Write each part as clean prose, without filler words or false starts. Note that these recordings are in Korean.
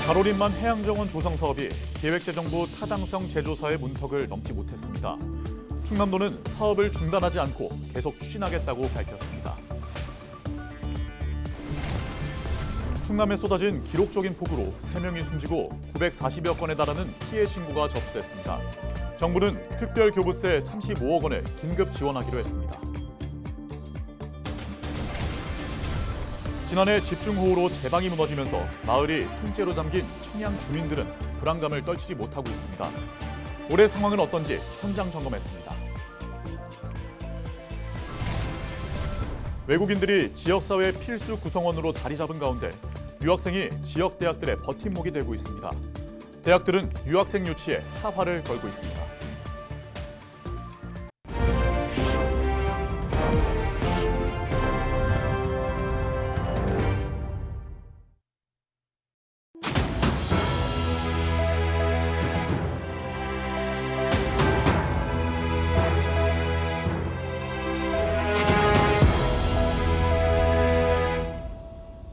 가로림만 해양정원 조성 사업이 기획재정부 타당성 재조사의 문턱을 넘지 못했습니다. 충남도는 사업을 중단하지 않고 계속 추진하겠다고 밝혔습니다. 충남에 쏟아진 기록적인 폭우로 3명이 숨지고 940여 건에 달하는 피해 신고가 접수됐습니다. 정부는 특별교부세 35억 원을 긴급 지원하기로 했습니다. 지난해 집중호우로 제방이 무너지면서 마을이 통째로 잠긴 청양 주민들은 불안감을 떨치지 못하고 있습니다. 올해 상황은 어떤지 현장 점검했습니다. 외국인들이 지역사회 필수 구성원으로 자리 잡은 가운데 유학생이 지역 대학들의 버팀목이 되고 있습니다. 대학들은 유학생 유치에 사활을 걸고 있습니다.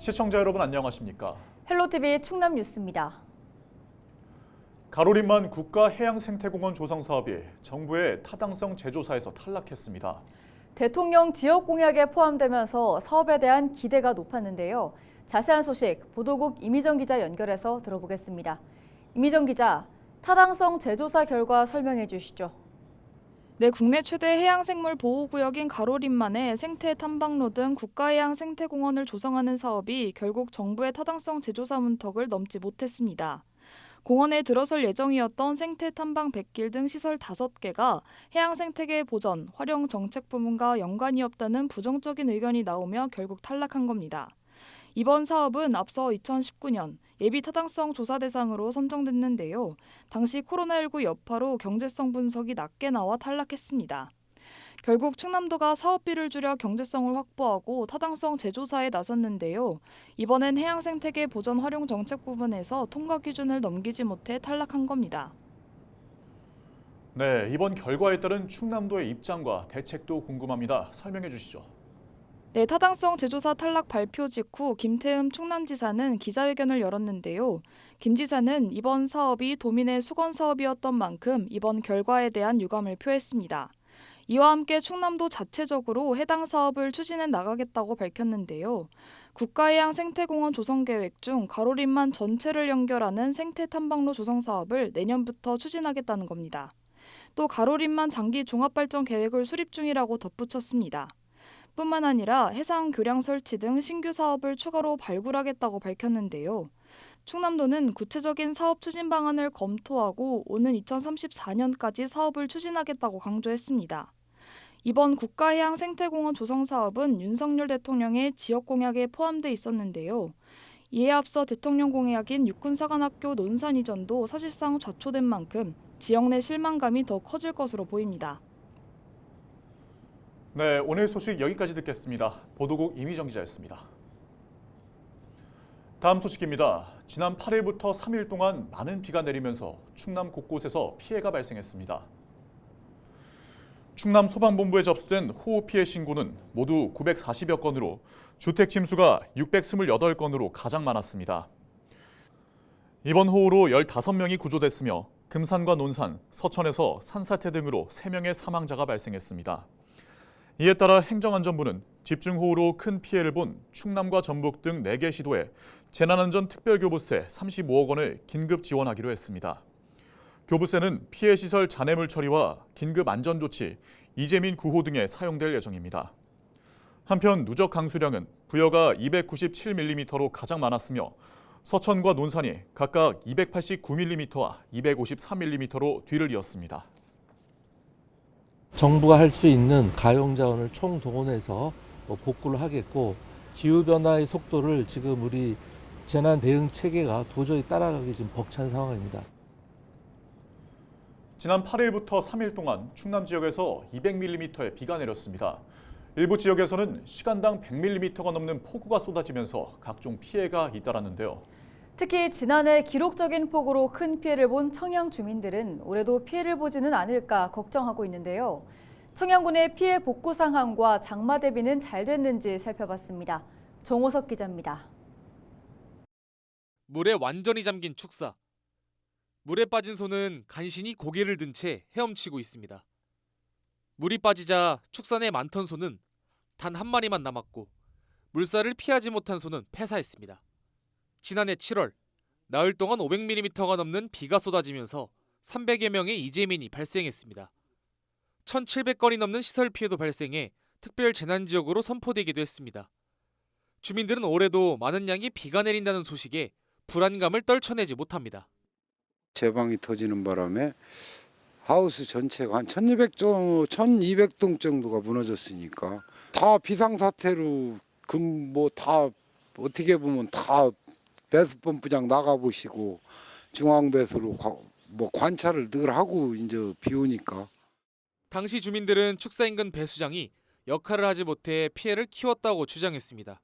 시청자 여러분 안녕하십니까? 헬로티비 충남 뉴스입니다. 가로림만 국가해양생태공원 조성 사업이 정부의 타당성 재조사에서 탈락했습니다. 대통령 지역 공약에 포함되면서 사업에 대한 기대가 높았는데요. 자세한 소식 보도국 이미정 기자 연결해서 들어보겠습니다. 이미정 기자, 타당성 재조사 결과 설명해 주시죠. 네, 국내 최대 해양생물 보호구역인 가로림만에 생태 탐방로 등 국가해양생태공원을 조성하는 사업이 결국 정부의 타당성 재조사 문턱을 넘지 못했습니다. 공원에 들어설 예정이었던 생태 탐방 100길 등 시설 5개가 해양생태계 보전, 활용 정책 부문과 연관이 없다는 부정적인 의견이 나오며 결국 탈락한 겁니다. 이번 사업은 앞서 2019년 예비 타당성 조사 대상으로 선정됐는데요. 당시 코로나19 여파로 경제성 분석이 낮게 나와 탈락했습니다. 결국 충남도가 사업비를 줄여 경제성을 확보하고 타당성 재조사에 나섰는데요. 이번엔 해양생태계 보전 활용 정책 부분에서 통과 기준을 넘기지 못해 탈락한 겁니다. 네, 이번 결과에 따른 충남도의 입장과 대책도 궁금합니다. 설명해 주시죠. 네, 타당성 재조사 탈락 발표 직후 김태흠 충남지사는 기자회견을 열었는데요. 김 지사는 이번 사업이 도민의 수건 사업이었던 만큼 이번 결과에 대한 유감을 표했습니다. 이와 함께 충남도 자체적으로 해당 사업을 추진해 나가겠다고 밝혔는데요. 국가해양생태공원 조성 계획 중 가로림만 전체를 연결하는 생태탐방로 조성 사업을 내년부터 추진하겠다는 겁니다. 또 가로림만 장기 종합발전 계획을 수립 중이라고 덧붙였습니다. 뿐만 아니라 해상 교량 설치 등 신규 사업을 추가로 발굴하겠다고 밝혔는데요. 충남도는 구체적인 사업 추진 방안을 검토하고 오는 2034년까지 사업을 추진하겠다고 강조했습니다. 이번 국가해양생태공원 조성 사업은 윤석열 대통령의 지역 공약에 포함돼 있었는데요. 이에 앞서 대통령 공약인 육군사관학교 논산 이전도 사실상 좌초된 만큼 지역 내 실망감이 더 커질 것으로 보입니다. 네, 오늘 소식 여기까지 듣겠습니다. 보도국 이미정 기자였습니다. 다음 소식입니다. 지난 8일부터 3일 동안 많은 비가 내리면서 충남 곳곳에서 피해가 발생했습니다. 충남 소방본부에 접수된 호우 피해 신고는 모두 940여 건으로 주택 침수가 628건으로 가장 많았습니다. 이번 호우로 15명이 구조됐으며 금산과 논산, 서천에서 산사태 등으로 3명의 사망자가 발생했습니다. 이에 따라 행정안전부는 집중호우로 큰 피해를 본 충남과 전북 등 4개 시도에 재난안전특별교부세 35억 원을 긴급 지원하기로 했습니다. 교부세는 피해 시설 잔해물 처리와 긴급 안전조치, 이재민 구호 등에 사용될 예정입니다. 한편 누적 강수량은 부여가 297mm로 가장 많았으며 서천과 논산이 각각 289mm와 253mm로 뒤를 이었습니다. 정부가 할 수 있는 가용자원을 총동원해서 복구를 하겠고, 기후변화의 속도를 지금 우리 재난 대응 체계가 도저히 따라가기 지금 벅찬 상황입니다. 지난 8일부터 3일 동안 충남 지역에서 200mm의 비가 내렸습니다. 일부 지역에서는 시간당 100mm가 넘는 폭우가 쏟아지면서 각종 피해가 잇따랐는데요. 특히 지난해 기록적인 폭우로 큰 피해를 본 청양 주민들은 올해도 피해를 보지는 않을까 걱정하고 있는데요. 청양군의 피해 복구 상황과 장마 대비는 잘 됐는지 살펴봤습니다. 정호석 기자입니다. 물에 완전히 잠긴 축사. 물에 빠진 소는 간신히 고개를 든 채 헤엄치고 있습니다. 물이 빠지자 축사 내 많던 소는 단 한 마리만 남았고 물살을 피하지 못한 소는 폐사했습니다. 지난해 7월 나흘 동안 500mm가 넘는 비가 쏟아지면서 300여 명의 이재민이 발생했습니다. 1,700건이 넘는 시설 피해도 발생해 특별 재난지역으로 선포되기도 했습니다. 주민들은 올해도 많은 양의 비가 내린다는 소식에 불안감을 떨쳐내지 못합니다. 제방이 터지는 바람에 하우스 전체가 한 1200동 정도가 무너졌으니까 다 비상사태로 다 어떻게 보면 다 배수펌프장 나가보시고 중앙배수로 관찰을 늘 하고 이제 비 오니까. 당시 주민들은 축사 인근 배수장이 역할을 하지 못해 피해를 키웠다고 주장했습니다.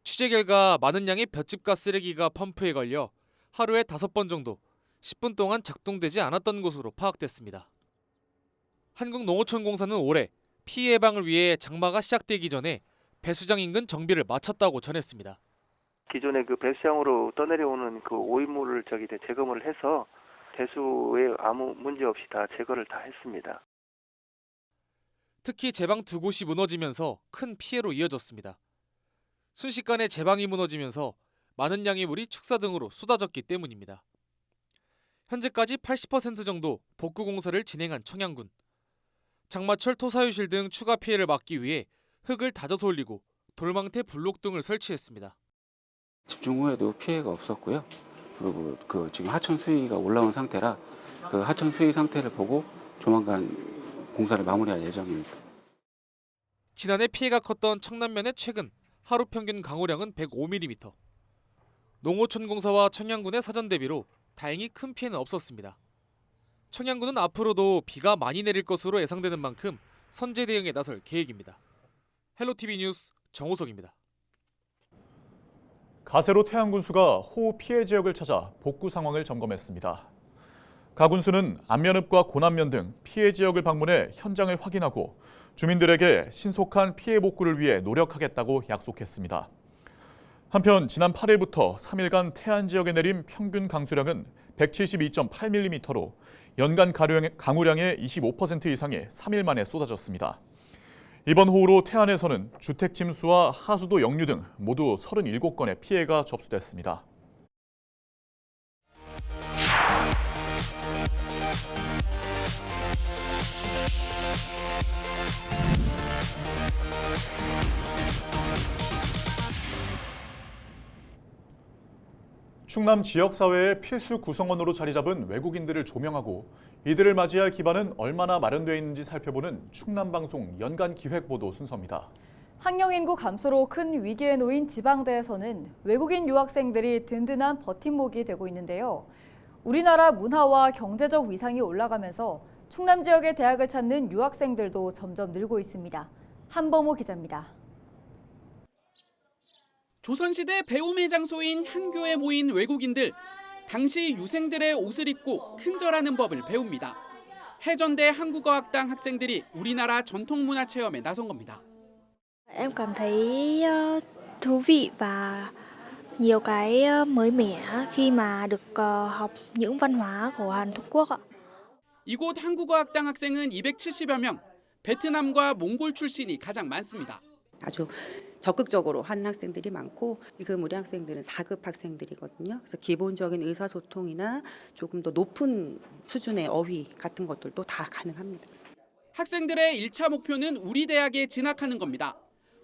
취재 결과 많은 양의 볏짚과 쓰레기가 펌프에 걸려 하루에 5번 정도 10분 동안 작동되지 않았던 것으로 파악됐습니다. 한국농어촌공사는 올해 피해 예방을 위해 장마가 시작되기 전에 배수장 인근 정비를 마쳤다고 전했습니다. 기존의 그 배수장으로 떠내려오는 그 오염물을 재검을 해서 배수에 아무 문제 없이 다 제거를 다 했습니다. 특히 제방 2곳이 무너지면서 큰 피해로 이어졌습니다. 순식간에 제방이 무너지면서 많은 양의 물이 축사 등으로 쏟아졌기 때문입니다. 현재까지 80% 정도 복구 공사를 진행한 청양군. 장마철 토사유실 등 추가 피해를 막기 위해 흙을 다져서 올리고 돌망태 블록 등을 설치했습니다. 집중 후에도 피해가 없었고요. 그리고 지금 하천 수위가 올라온 상태라 그 하천 수위 상태를 보고 조만간 공사를 마무리할 예정입니다. 지난해 피해가 컸던 청남면의 최근 하루 평균 강우량은 105mm. 농어촌공사와 청양군의 사전 대비로 다행히 큰 피해는 없었습니다. 청양군은 앞으로도 비가 많이 내릴 것으로 예상되는 만큼 선제 대응에 나설 계획입니다. 헬로티비 뉴스 정호석입니다. 가세로 태안군수가 호우 피해 지역을 찾아 복구 상황을 점검했습니다. 가 군수는 안면읍과 고남면 등 피해 지역을 방문해 현장을 확인하고 주민들에게 신속한 피해 복구를 위해 노력하겠다고 약속했습니다. 한편 지난 8일부터 3일간 태안 지역에 내린 평균 강수량은 172.8mm로 연간 강우량의 25% 이상이 3일 만에 쏟아졌습니다. 이번 호우로 태안에서는 주택 침수와 하수도 역류 등 모두 37건의 피해가 접수됐습니다. 충남 지역사회의 필수 구성원으로 자리 잡은 외국인들을 조명하고 이들을 맞이할 기반은 얼마나 마련되어 있는지 살펴보는 충남방송 연간기획보도 순서입니다. 학령 인구 감소로 큰 위기에 놓인 지방대에서는 외국인 유학생들이 든든한 버팀목이 되고 있는데요. 우리나라 문화와 경제적 위상이 올라가면서 충남 지역의 대학을 찾는 유학생들도 점점 늘고 있습니다. 한범호 기자입니다. 조선시대 배움의 장소인 향교에 모인 외국인들, 당시 유생들의 옷을 입고 큰절하는 법을 배웁니다. 해전대 한국어학당 학생들이 우리나라 전통문화 체험에 나선 겁니다. Em cảm thấy thú vị và nhiều cái mới mẻ khi mà được học những văn hóa của Hàn Quốc ạ. 이곳 한국어학당 학생은 270여 명, 베트남과 몽골 출신이 가장 많습니다. 아주 적극적으로 하는 학생들이 많고 지금 우리 학생들은 4급 학생들이거든요. 그래서 기본적인 의사소통이나 조금 더 높은 수준의 어휘 같은 것들도 다 가능합니다. 학생들의 1차 목표는 우리 대학에 진학하는 겁니다.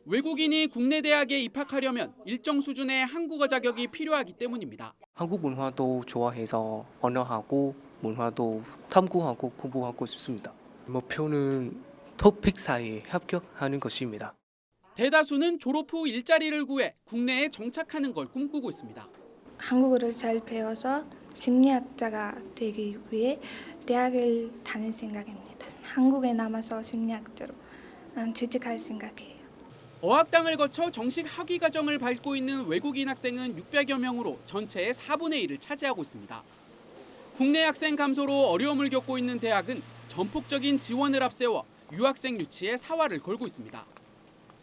외국인이 국내 대학에 입학하려면 일정 수준의 한국어 자격이 필요하기 때문입니다. 한국 문화도 좋아해서 언어하고 문화도 탐구하고 공부하고 싶습니다. 목표는 토픽사에 합격하는 것입니다. 대다수는 졸업 후 일자리를 구해 국내에 정착하는 걸 꿈꾸고 있습니다. 한국어를 잘 배워서 심리학자가 되기 위해 대학을 다닐 생각입니다. 한국에 남아서 심리학자로 취직할 생각이에요. 어학당을 거쳐 정식 학위 과정을 밟고 있는 외국인 학생은 600여 명으로 전체의 4분의 1을 차지하고 있습니다. 국내 학생 감소로 어려움을 겪고 있는 대학은 전폭적인 지원을 앞세워 유학생 유치에 사활을 걸고 있습니다.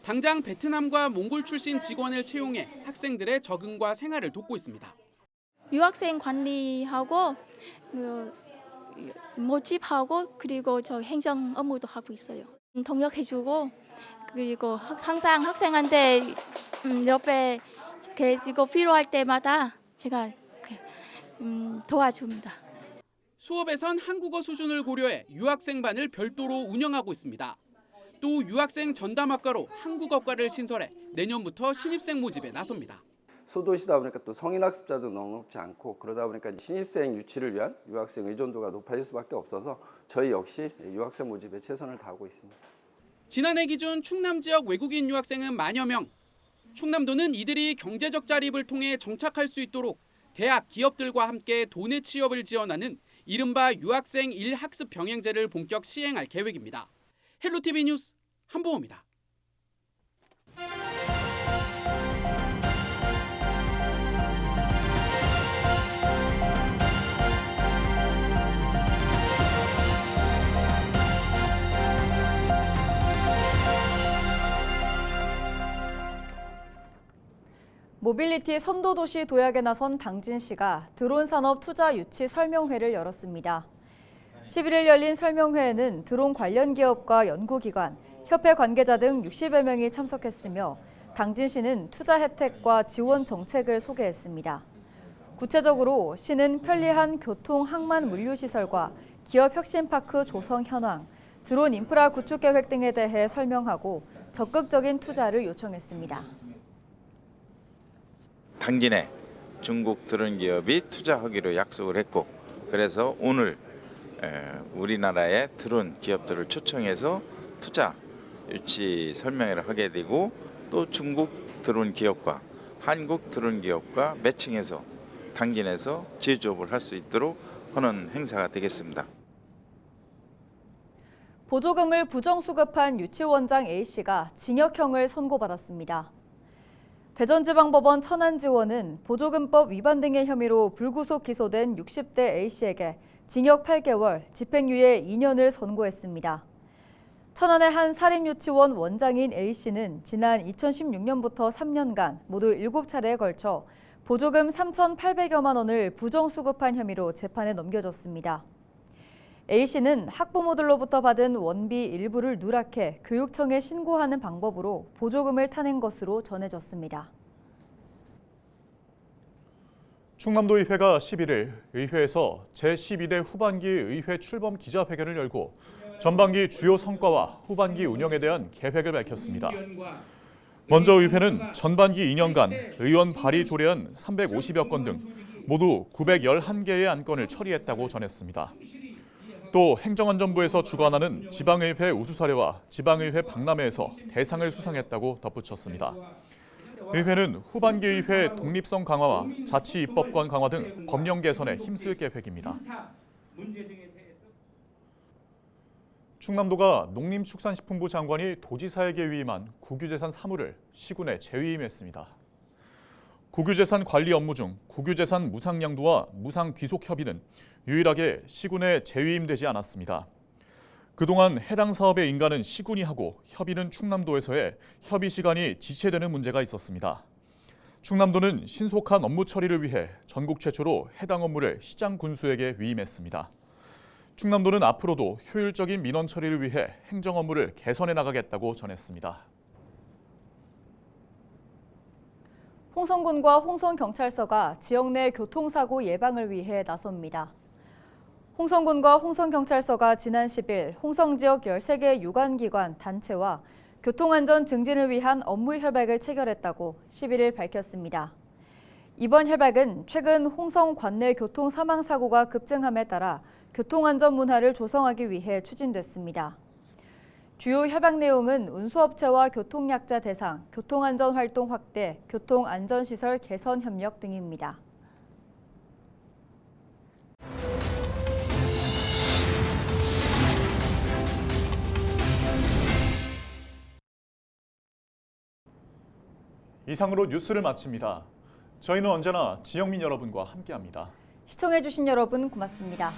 당장 베트남과 몽골 출신 직원을 채용해 학생들의 적응과 생활을 돕고 있습니다. 유학생 관리하고 모집하고 그리고 저 행정 업무도 하고 있어요. 동력해주고 그리고 항상 학생한테 옆에 계시고 필요할 때마다 제가 도와줍니다. 수업에선 한국어 수준을 고려해 유학생반을 별도로 운영하고 있습니다. 또 유학생 전담학과로 한국어과를 신설해 내년부터 신입생 모집에 나섭니다. 소도시다 보니까 또 성인 학습자도 넉넉지 않고 그러다 보니까 신입생 유치를 위한 유학생 의존도가 높아질 수밖에 없어서 저희 역시 유학생 모집에 최선을 다하고 있습니다. 지난해 기준 충남 지역 외국인 유학생은 만여 명. 충남도는 이들이 경제적 자립을 통해 정착할 수 있도록 대학, 기업들과 함께 도내 취업을 지원하는 이른바 유학생 1학습 병행제를 본격 시행할 계획입니다. 헬로티비 뉴스 한보호입니다. 모빌리티 선도도시 도약에 나선 당진시가 드론 산업 투자 유치 설명회를 열었습니다. 11일 열린 설명회에는 드론 관련 기업과 연구기관, 협회 관계자 등 60여 명이 참석했으며 당진시는 투자 혜택과 지원 정책을 소개했습니다. 구체적으로 시는 편리한 교통 항만 물류시설과 기업 혁신파크 조성 현황, 드론 인프라 구축 계획 등에 대해 설명하고 적극적인 투자를 요청했습니다. 당진에 중국 드론 기업이 투자하기로 약속을 했고 그래서 오늘 우리나라의 드론 기업들을 초청해서 투자 유치 설명회를 하게 되고 또 중국 드론 기업과 한국 드론 기업과 매칭해서 당진에서 제조업을 할 수 있도록 하는 행사가 되겠습니다. 보조금을 부정수급한 유치원장 A씨가 징역형을 선고받았습니다. 대전지방법원 천안지원은 보조금법 위반 등의 혐의로 불구속 기소된 60대 A씨에게 징역 8개월, 집행유예 2년을 선고했습니다. 천안의 한 사립유치원 원장인 A씨는 지난 2016년부터 3년간 모두 7차례에 걸쳐 보조금 3,800여만 원을 부정수급한 혐의로 재판에 넘겨졌습니다. A씨는 학부모들로부터 받은 원비 일부를 누락해 교육청에 신고하는 방법으로 보조금을 타낸 것으로 전해졌습니다. 충남도의회가 11일 의회에서 제12대 후반기 의회 출범 기자회견을 열고 전반기 주요 성과와 후반기 운영에 대한 계획을 밝혔습니다. 먼저 의회는 전반기 2년간 의원 발의 조례안 350여 건 등 모두 911개의 안건을 처리했다고 전했습니다. 또 행정안전부에서 주관하는 지방의회 우수 사례와 지방의회 박람회에서 대상을 수상했다고 덧붙였습니다. 의회는 후반기 의회 독립성 강화와 자치 입법권 강화 등 법령 개선에 힘쓸 계획입니다. 충남도가 농림축산식품부 장관이 도지사에게 위임한 국유재산 사무를 시군에 재위임했습니다. 국유재산 관리 업무 중 국유재산 무상양도와 무상귀속협의는 유일하게 시군에 재위임되지 않았습니다. 그동안 해당 사업의 인가는 시군이 하고 협의는 충남도에서의 협의 시간이 지체되는 문제가 있었습니다. 충남도는 신속한 업무 처리를 위해 전국 최초로 해당 업무를 시장 군수에게 위임했습니다. 충남도는 앞으로도 효율적인 민원 처리를 위해 행정 업무를 개선해 나가겠다고 전했습니다. 홍성군과 홍성경찰서가 지역 내 교통사고 예방을 위해 나섭니다. 홍성군과 홍성경찰서가 지난 10일 홍성 지역 13개 유관기관, 단체와 교통안전 증진을 위한 업무 협약을 체결했다고 11일 밝혔습니다. 이번 협약은 최근 홍성 관내 교통 사망 사고가 급증함에 따라 교통안전 문화를 조성하기 위해 추진됐습니다. 주요 협약 내용은 운수업체와 교통약자 대상, 교통안전 활동 확대, 교통안전시설 개선 협력 등입니다. 이상으로 뉴스를 마칩니다. 저희는 언제나 지역민 여러분과 함께합니다. 시청해주신 여러분 고맙습니다.